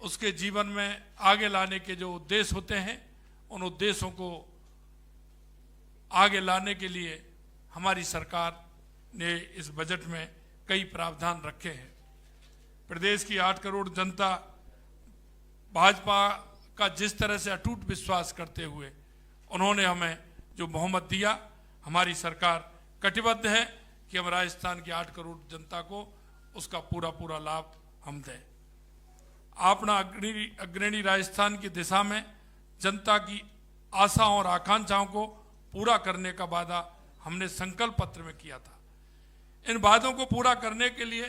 उसके जीवन में आगे लाने के जो उद्देश्य होते हैं, उन उद्देश्यों को आगे लाने के लिए हमारी सरकार ने इस बजट में कई प्रावधान रखे हैं। प्रदेश की 8 करोड़ जनता भाजपा का जिस तरह से अटूट विश्वास करते हुए उन्होंने हमें जो बहुमत दिया, हमारी सरकार कटिबद्ध है कि हम राजस्थान की 8 करोड़ जनता को उसका पूरा पूरा लाभ हम दें। अपना अग्रणी राजस्थान की दिशा में जनता की आशाओं और आकांक्षाओं को पूरा करने का वादा हमने संकल्प पत्र में किया था। इन वादों को पूरा करने के लिए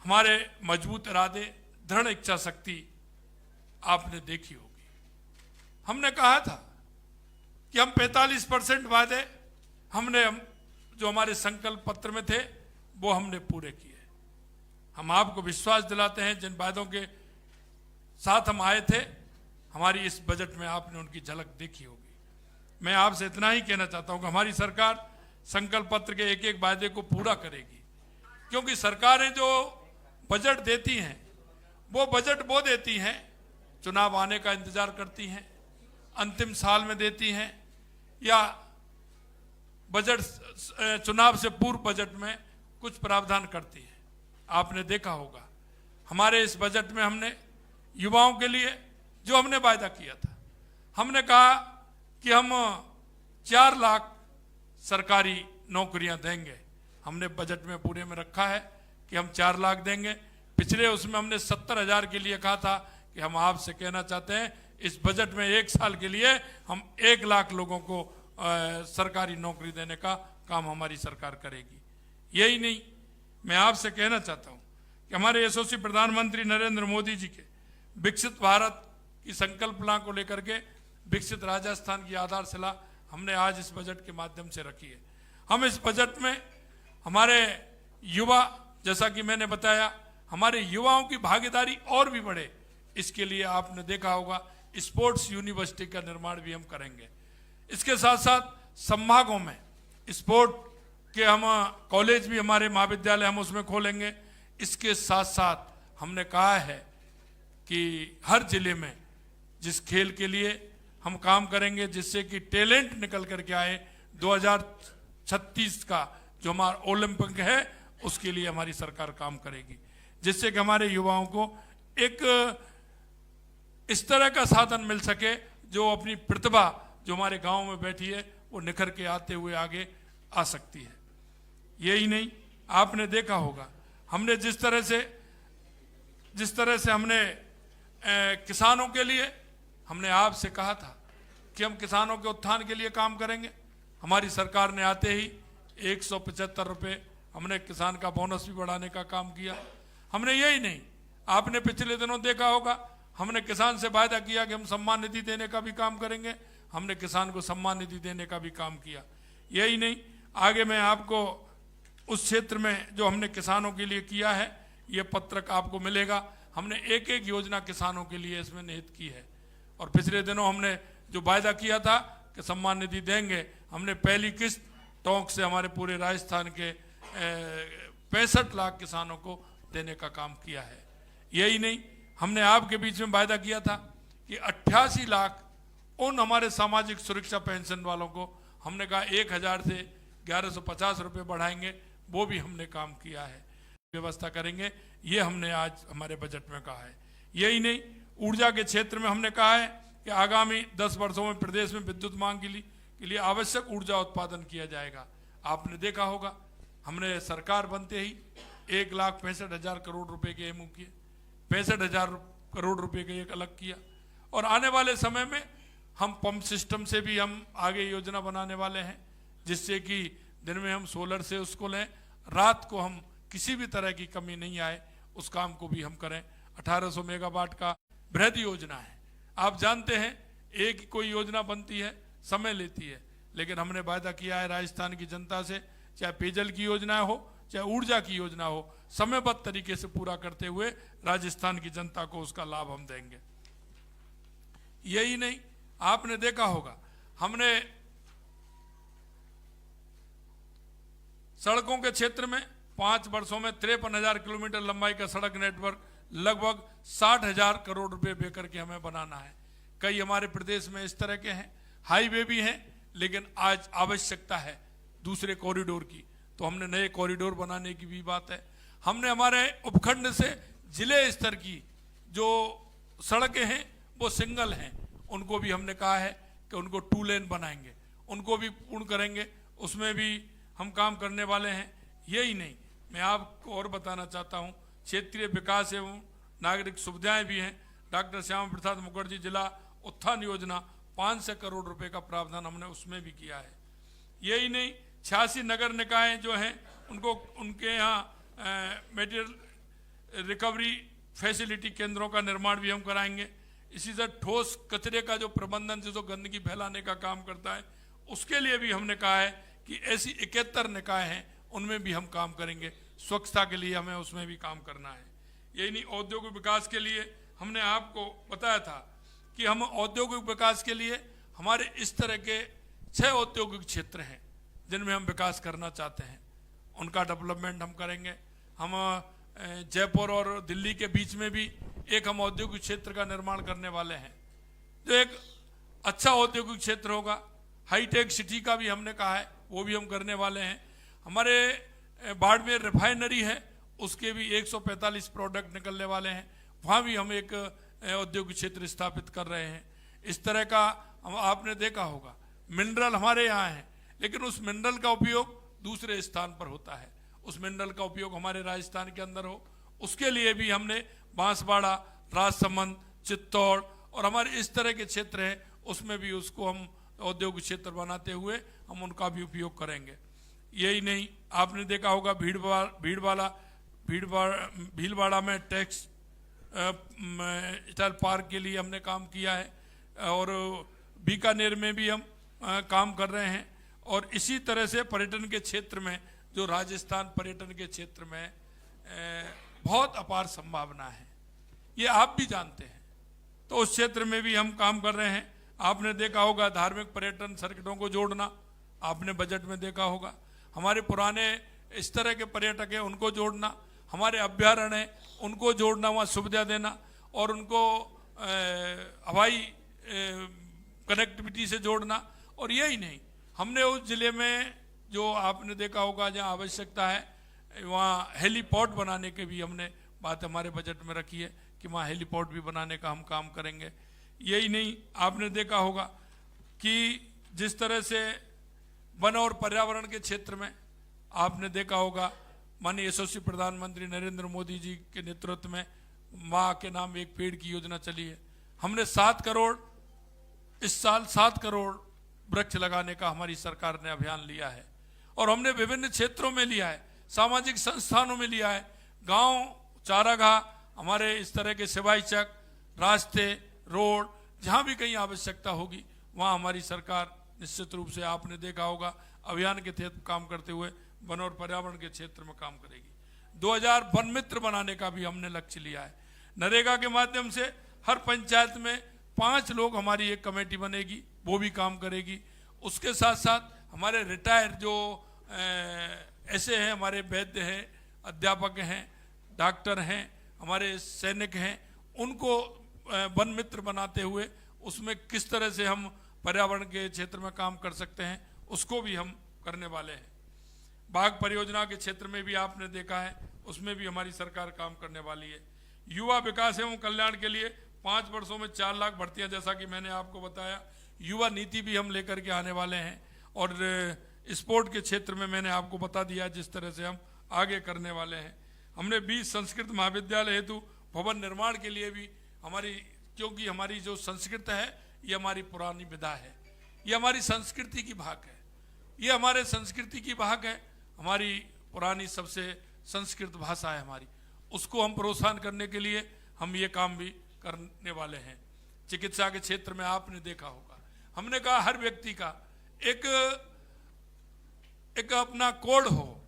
हमारे मजबूत इरादे, दृढ़ इच्छा शक्ति आपने देखी होगी। हमने कहा था कि हम 45% वादे हमने जो हमारे संकल्प पत्र में थे वो हमने पूरे किए। हम आपको विश्वास दिलाते हैं, जिन वादों के साथ हम आए थे, हमारी इस बजट में आपने उनकी झलक देखी होगी। मैं आपसे इतना ही कहना चाहता हूं कि हमारी सरकार संकल्प पत्र के एक एक वादे को पूरा करेगी, क्योंकि सरकारें जो बजट देती हैं वो बजट वो देती हैं, चुनाव आने का इंतजार करती हैं, अंतिम साल में देती हैं, या बजट चुनाव से पूर्व बजट में कुछ प्रावधान करती है। आपने देखा होगा हमारे इस बजट में हमने युवाओं के लिए जो हमने वायदा किया था, हमने कहा कि हम 4 लाख सरकारी नौकरियां देंगे। हमने बजट में पूरे में रखा है कि हम 4 लाख देंगे। पिछले उसमें हमने 70,000 के लिए कहा था कि हम आपसे कहना चाहते हैं इस बजट में 1 साल के लिए हम 1 लाख लोगों को सरकारी नौकरी देने का काम हमारी सरकार करेगी। यही नहीं, मैं आपसे कहना चाहता हूं कि हमारे यशस्वी प्रधानमंत्री नरेंद्र मोदी जी के विकसित भारत की संकल्पना को लेकर के विकसित राजस्थान की आधारशिला हमने आज इस बजट के माध्यम से रखी है। हम इस बजट में हमारे युवा, जैसा कि मैंने बताया, हमारे युवाओं की भागीदारी और भी बढ़े, इसके लिए आपने देखा होगा स्पोर्ट्स यूनिवर्सिटी का निर्माण भी हम करेंगे। इसके साथ साथ संभागों में स्पोर्ट के हम कॉलेज भी, हमारे महाविद्यालय हम उसमें खोलेंगे। इसके साथ साथ हमने कहा है कि हर जिले में जिस खेल के लिए हम काम करेंगे, जिससे कि टैलेंट निकल करके आए, 2036 का जो हमारा ओलंपिक है उसके लिए हमारी सरकार काम करेगी, जिससे कि हमारे युवाओं को एक इस तरह का साधन मिल सके जो अपनी प्रतिभा जो हमारे गांव में बैठी है वो निखर के आते हुए आगे आ सकती है। यही नहीं, आपने देखा होगा हमने जिस तरह से हमने किसानों के लिए हमने आपसे कहा था कि हम किसानों के उत्थान के लिए काम करेंगे। हमारी सरकार ने आते ही 175 रुपये हमने किसान का बोनस भी बढ़ाने का काम किया। हमने यही नहीं, आपने पिछले दिनों देखा होगा हमने किसान से वायदा किया कि हम सम्मान निधि देने का भी काम करेंगे। हमने किसान को सम्मान निधि देने का भी काम किया। यही नहीं, आगे मैं आपको उस क्षेत्र में जो हमने किसानों के लिए किया है ये पत्रक आपको मिलेगा। हमने एक एक योजना किसानों के लिए इसमें निहित की है। और पिछले दिनों हमने जो वायदा किया था कि सम्मान निधि देंगे, हमने पहली किस्त टोंक से हमारे पूरे राजस्थान के 65 लाख किसानों को देने का काम किया है। यही नहीं, हमने आपके बीच में वायदा किया था कि 88 लाख उन हमारे सामाजिक सुरक्षा पेंशन वालों को हमने कहा 1000 से 1150 रुपये बढ़ाएंगे, वो भी हमने काम किया है, व्यवस्था करेंगे। ये हमने आज हमारे बजट में कहा है। यही नहीं, ऊर्जा के क्षेत्र में हमने कहा है कि आगामी 10 वर्षों में प्रदेश में विद्युत मांग के लिए आवश्यक ऊर्जा उत्पादन किया जाएगा। आपने देखा होगा हमने सरकार बनते ही 1,65,000 करोड़ रुपए के एमओ किए, 65,000 करोड़ रुपए का एक अलग किया। और आने वाले समय में हम पंप सिस्टम से भी हम आगे योजना बनाने वाले हैं, जिससे कि दिन में हम सोलर से उसको लें, रात को हम किसी भी तरह की कमी नहीं आए, उस काम को भी हम करें। 1800 मेगावाट का बृहद योजना है। आप जानते हैं एक कोई योजना बनती है समय लेती है, लेकिन हमने वायदा किया है राजस्थान की जनता से, चाहे पेयजल की योजना हो चाहे ऊर्जा की योजना हो, समयबद्ध तरीके से पूरा करते हुए राजस्थान की जनता को उसका लाभ हम देंगे। यही नहीं, आपने देखा होगा हमने सड़कों के क्षेत्र में 5 वर्षों में 53,000 किलोमीटर लंबाई का सड़क नेटवर्क लगभग 60,000 करोड़ रुपए बेकर के हमें बनाना है। कई हमारे प्रदेश में इस तरह के हैं, हाईवे भी हैं, लेकिन आज आवश्यकता है दूसरे कॉरिडोर की, तो हमने नए कॉरिडोर बनाने की भी बात है। हमने हमारे उपखंड से जिले स्तर की जो सड़कें हैं वो सिंगल हैं, उनको भी हमने कहा है कि उनको 2 लेन बनाएंगे, उनको भी पूर्ण करेंगे, उसमें भी हम काम करने वाले हैं। यही नहीं, मैं आपको और बताना चाहता हूँ, क्षेत्रीय विकास एवं नागरिक सुविधाएं भी हैं। डॉक्टर श्यामा प्रसाद मुखर्जी जिला उत्थान योजना 500 करोड़ रुपए का प्रावधान हमने उसमें भी किया है। यही नहीं, 86 नगर निकाय जो हैं उनको, उनके यहाँ मटेरियल रिकवरी फैसिलिटी केंद्रों का निर्माण भी हम कराएंगे। इसी तरह ठोस कचरे का जो प्रबंधन से जो गंदगी फैलाने का काम करता है, उसके लिए भी हमने कहा है कि ऐसी 71 निकाय हैं, उनमें भी हम काम करेंगे। स्वच्छता के लिए हमें उसमें भी काम करना है। यही नहीं, औद्योगिक विकास के लिए हमने आपको बताया था कि हम औद्योगिक विकास के लिए हमारे इस तरह के 6 औद्योगिक क्षेत्र हैं जिनमें हम विकास करना चाहते हैं, उनका डेवलपमेंट हम करेंगे। हम जयपुर और दिल्ली के बीच में भी एक हम औद्योगिक क्षेत्र का निर्माण करने वाले हैं, जो एक अच्छा औद्योगिक क्षेत्र होगा। हाईटेक सिटी का भी हमने कहा है, वो भी हम करने वाले हैं। हमारे बाड़मेर रिफाइनरी है, उसके भी 145 प्रोडक्ट निकलने वाले हैं, वहाँ भी हम एक औद्योगिक क्षेत्र स्थापित कर रहे हैं। इस तरह का आपने देखा होगा, मिनरल हमारे यहाँ है, लेकिन उस मिनरल का उपयोग दूसरे स्थान पर होता है, उस मिनरल का उपयोग हमारे राजस्थान के अंदर हो, उसके लिए भी हमने बांसवाड़ा, राजसमंद, चित्तौड़ और हमारे इस तरह के क्षेत्र हैं, उसमें भी उसको हम औद्योगिक क्षेत्र बनाते हुए हम उनका भी उपयोग करेंगे। यही नहीं, आपने देखा होगा भीलवाड़ा में टैक्स पार्क के लिए हमने काम किया है, और बीकानेर में भी हम काम कर रहे हैं। और इसी तरह से पर्यटन के क्षेत्र में, जो राजस्थान पर्यटन के क्षेत्र में बहुत अपार संभावना है, ये आप भी जानते हैं, तो उस क्षेत्र में भी हम काम कर रहे हैं। आपने देखा होगा धार्मिक पर्यटन सर्किटों को जोड़ना, आपने बजट में देखा होगा। हमारे पुराने इस तरह के पर्यटक हैं, उनको जोड़ना, हमारे अभ्यारण्य हैं उनको जोड़ना, वहाँ सुविधा देना, और उनको हवाई कनेक्टिविटी से जोड़ना। और यही नहीं, हमने उस जिले में जो आपने देखा होगा जहाँ आवश्यकता है, वहाँ हेलीपोर्ट बनाने के भी हमने बात हमारे बजट में रखी है कि वहाँ हेलीपोर्ट भी बनाने का हम काम करेंगे। यही नहीं, आपने देखा होगा कि जिस तरह से वन और पर्यावरण के क्षेत्र में आपने देखा होगा, माननीय यशस्वी प्रधानमंत्री नरेंद्र मोदी जी के नेतृत्व में माँ के नाम एक पेड़ की योजना चली है। हमने 7 करोड़, इस साल 7 करोड़ वृक्ष लगाने का हमारी सरकार ने अभियान लिया है, और हमने विभिन्न क्षेत्रों में लिया है, सामाजिक संस्थानों में लिया है, गांव, चारागाह, हमारे इस तरह के सिवाई चक, रास्ते, रोड, जहां भी कहीं आवश्यकता होगी वहां हमारी सरकार निश्चित रूप से, आपने देखा होगा, अभियान के तहत काम करते हुए वन और पर्यावरण के क्षेत्र में काम करेगी। 2000 वन मित्र बनाने का भी हमने लक्ष्य लिया है। नरेगा के माध्यम से हर पंचायत में 5 लोग, हमारी एक कमेटी बनेगी, वो भी काम करेगी। उसके साथ साथ हमारे रिटायर जो ऐसे हैं, हमारे वैद्य हैं, अध्यापक हैं, डॉक्टर हैं, हमारे सैनिक हैं, उनको वन मित्र बनाते हुए उसमें किस तरह से हम पर्यावरण के क्षेत्र में काम कर सकते हैं, उसको भी हम करने वाले हैं। बाघ परियोजना के क्षेत्र में भी आपने देखा है, उसमें भी हमारी सरकार काम करने वाली है। युवा विकास एवं कल्याण के लिए 5 वर्षों में 4 लाख भर्तियां, जैसा कि मैंने आपको बताया। युवा नीति भी हम लेकर के आने वाले हैं, और स्पोर्ट के क्षेत्र में मैंने आपको बता दिया जिस तरह से हम आगे करने वाले हैं। हमने 20 संस्कृत महाविद्यालय हेतु भवन निर्माण के लिए भी हमारी, क्योंकि हमारी जो संस्कृत है ये हमारी पुरानी विधा है, ये हमारी संस्कृति की भाग है, ये हमारे संस्कृति की भाग है, हमारी पुरानी सबसे संस्कृत भाषा है हमारी, उसको हम प्रोत्साहन करने के लिए हम ये काम भी करने वाले हैं। चिकित्सा के क्षेत्र में आपने देखा होगा, हमने कहा हर व्यक्ति का एक अपना कोड हो,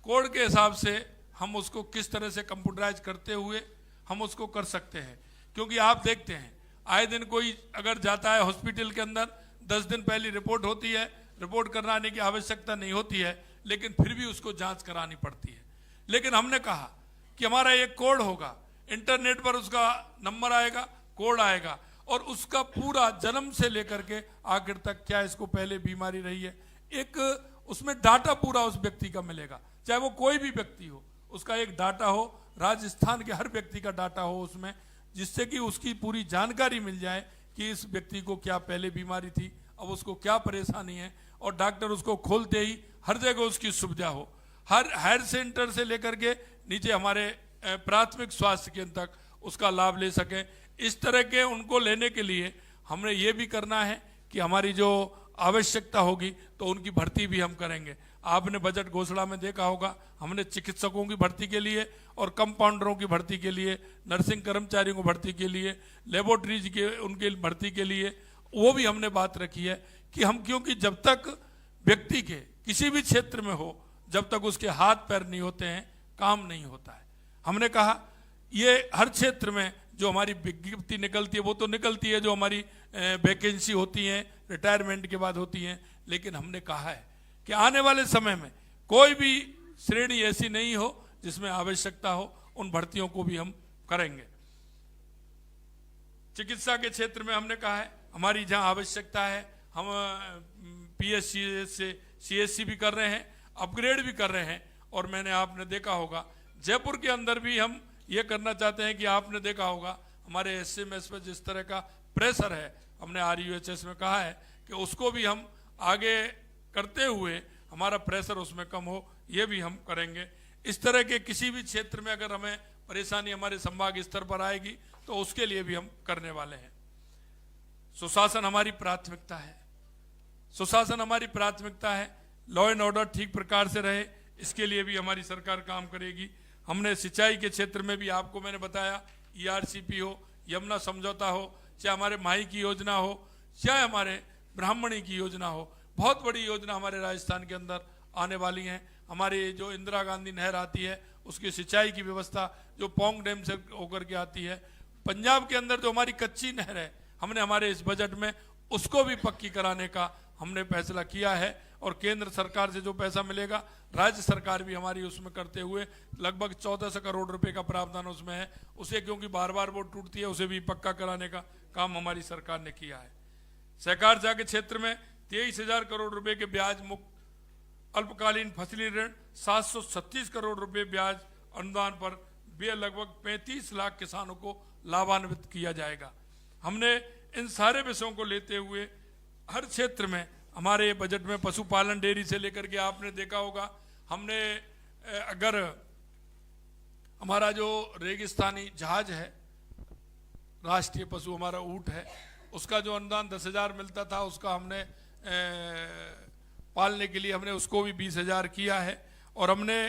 कोड के हिसाब से हम उसको किस तरह से कंप्यूटराइज करते हुए हम उसको कर सकते हैं। क्योंकि आप देखते हैं आए दिन कोई अगर जाता है हॉस्पिटल के अंदर, 10 दिन पहले रिपोर्ट होती है, रिपोर्ट कराने की आवश्यकता नहीं होती है, लेकिन फिर भी उसको जांच करानी पड़ती है। लेकिन हमने कहा कि हमारा एक कोड होगा, इंटरनेट पर उसका नंबर आएगा, कोड आएगा, और उसका पूरा जन्म से लेकर के आखिर तक क्या इसको पहले बीमारी रही है, एक उसमें डाटा पूरा उस व्यक्ति का मिलेगा, चाहे वो कोई भी व्यक्ति हो, उसका एक डाटा हो, राजस्थान के हर व्यक्ति का डाटा हो उसमें, जिससे कि उसकी पूरी जानकारी मिल जाए कि इस व्यक्ति को क्या पहले बीमारी थी, अब उसको क्या परेशानी है, और डॉक्टर उसको खोलते ही हर जगह उसकी सुविधा हो, हर हेल्थ सेंटर से लेकर के नीचे हमारे प्राथमिक स्वास्थ्य केंद्र तक उसका लाभ ले सकें। इस तरह के उनको लेने के लिए हमने ये भी करना है कि हमारी जो आवश्यकता होगी तो उनकी भर्ती भी हम करेंगे। आपने बजट घोषणा में देखा होगा, हमने चिकित्सकों की भर्ती के लिए और कंपाउंडरों की भर्ती के लिए, नर्सिंग कर्मचारियों की भर्ती के लिए, लेबोरेटरीज के उनके भर्ती के लिए वो भी हमने बात रखी है कि हम, क्योंकि जब तक व्यक्ति के किसी भी क्षेत्र में हो, जब तक उसके हाथ पैर नहीं होते हैं काम नहीं होता है। हमने कहा ये हर क्षेत्र में जो हमारी विज्ञप्ति निकलती है वो तो निकलती है, जो हमारी वैकेंसी होती हैं रिटायरमेंट के बाद होती हैं, लेकिन हमने कहा है कि आने वाले समय में कोई भी श्रेणी ऐसी नहीं हो जिसमें आवश्यकता हो, उन भर्तियों को भी हम करेंगे। चिकित्सा के क्षेत्र में हमने कहा है हमारी जहां आवश्यकता है हम पीएससी से सीएससी भी कर रहे हैं, अपग्रेड भी कर रहे हैं, और मैंने आपने देखा होगा जयपुर के अंदर भी हम ये करना चाहते हैं कि आपने देखा होगा हमारे एसएमएस पर जिस तरह का प्रेशर है, हमने आरयूएचएस में कहा है कि उसको भी हम आगे करते हुए हमारा प्रेशर उसमें कम हो, ये भी हम करेंगे। इस तरह के किसी भी क्षेत्र में अगर हमें परेशानी हमारे संभाग स्तर पर आएगी तो उसके लिए भी हम करने वाले हैं। सुशासन हमारी प्राथमिकता है, सुशासन हमारी प्राथमिकता है, लॉ एंड ऑर्डर ठीक प्रकार से रहे, इसके लिए भी हमारी सरकार काम करेगी। हमने सिंचाई के क्षेत्र में भी आपको मैंने बताया, ईआरसीपी हो, यमुना समझौता हो, चाहे हमारे माही की योजना हो, चाहे हमारे ब्राह्मणी की योजना हो, बहुत बड़ी योजना हमारे राजस्थान के अंदर आने वाली हैं। हमारी जो इंदिरा गांधी नहर आती है उसकी सिंचाई की व्यवस्था जो पोंग डैम से होकर के आती है, पंजाब के अंदर जो हमारी कच्ची नहर है हमने हमारे इस बजट में उसको भी पक्की कराने का हमने फैसला किया है, और केंद्र सरकार से जो पैसा मिलेगा राज्य सरकार भी हमारी उसमें करते हुए लगभग 1400 करोड़ रुपए का प्रावधान उसमें है, उसे क्योंकि बार बार वो टूटती है उसे भी पक्का कराने का काम हमारी सरकार ने किया है। सहकारिता के क्षेत्र में 23,000 करोड़ रुपए के ब्याज मुक्त अल्पकालीन फसली ऋण, 736 करोड़ रुपए ब्याज अनुदान पर लगभग 35 लाख किसानों को लाभान्वित किया जाएगा। हमने इन सारे विषयों को लेते हुए हर क्षेत्र में हमारे बजट में पशुपालन डेयरी से लेकर के आपने देखा होगा, हमने अगर हमारा जो रेगिस्तानी जहाज है, राष्ट्रीय पशु हमारा ऊंट है, उसका जो अनुदान 10,000 मिलता था उसका हमने पालने के लिए हमने उसको भी 20,000 किया है, और हमने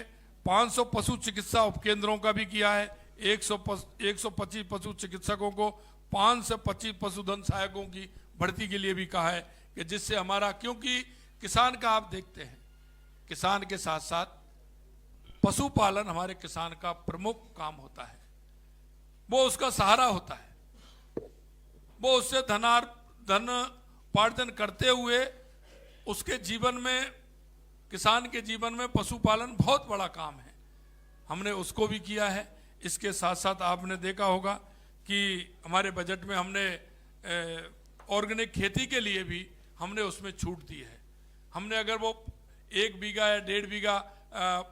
500 पशु चिकित्सा उपकेंद्रों का भी किया है। 125 पशु चिकित्सकों को 5 से 25 पशुधन सहायकों की भर्ती के लिए भी कहा है कि जिससे हमारा, क्योंकि किसान का आप देखते हैं किसान के साथ साथ पशुपालन हमारे किसान का प्रमुख काम होता है, वो उसका सहारा होता है, वो उससे धन उपार्जन करते हुए उसके जीवन में, किसान के जीवन में पशुपालन बहुत बड़ा काम है, हमने उसको भी किया है। इसके साथ साथ आपने देखा होगा कि हमारे बजट में हमने ऑर्गेनिक खेती के लिए भी हमने उसमें छूट दी है। हमने अगर वो 1 बीघा या 1.5 बीघा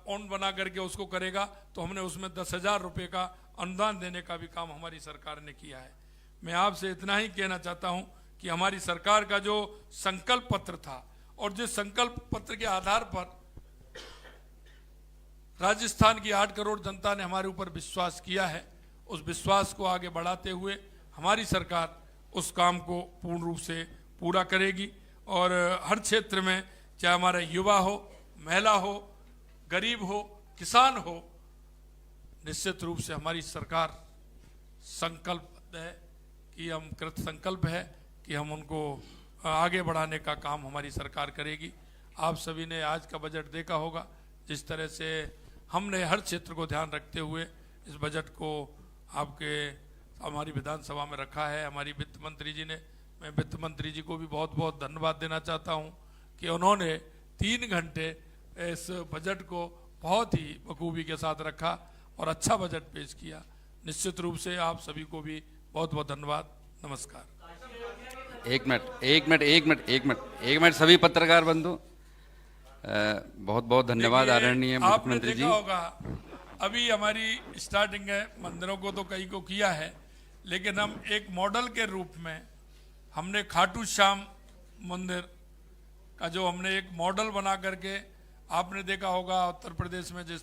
पौंड बना करके उसको करेगा तो हमने उसमें 10,000 रुपये का अनुदान देने का भी काम हमारी सरकार ने किया है। मैं आपसे इतना ही कहना चाहता हूं कि हमारी सरकार का जो संकल्प पत्र था और जिस संकल्प पत्र के आधार पर राजस्थान की 8 करोड़ जनता ने हमारे ऊपर विश्वास किया है, उस विश्वास को आगे बढ़ाते हुए हमारी सरकार उस काम को पूर्ण रूप से पूरा करेगी। और हर क्षेत्र में, चाहे हमारा युवा हो, महिला हो, गरीब हो, किसान हो, निश्चित रूप से हमारी सरकार संकल्प है कि हम कृत संकल्प है कि हम उनको आगे बढ़ाने का काम हमारी सरकार करेगी। आप सभी ने आज का बजट देखा होगा, जिस तरह से हमने हर क्षेत्र को ध्यान रखते हुए इस बजट को हमारी विधानसभा में रखा है। हमारी वित्त मंत्री जी ने, मैं वित्त मंत्री जी को भी बहुत बहुत धन्यवाद देना चाहता हूं कि उन्होंने 3 घंटे इस बजट को बहुत ही बखूबी के साथ रखा और अच्छा बजट पेश किया। निश्चित रूप से आप सभी को भी बहुत बहुत धन्यवाद। नमस्कार। एक मिनट सभी पत्रकार बंधु, बहुत बहुत धन्यवाद आदरणीय मुख्यमंत्री जी। आपने देखा होगा अभी हमारी स्टार्टिंग है, मंदिरों को तो कई को किया है, लेकिन हम एक मॉडल के रूप में हमने खाटू श्याम मंदिर का जो हमने एक मॉडल बना करके, आपने देखा होगा उत्तर प्रदेश में जिस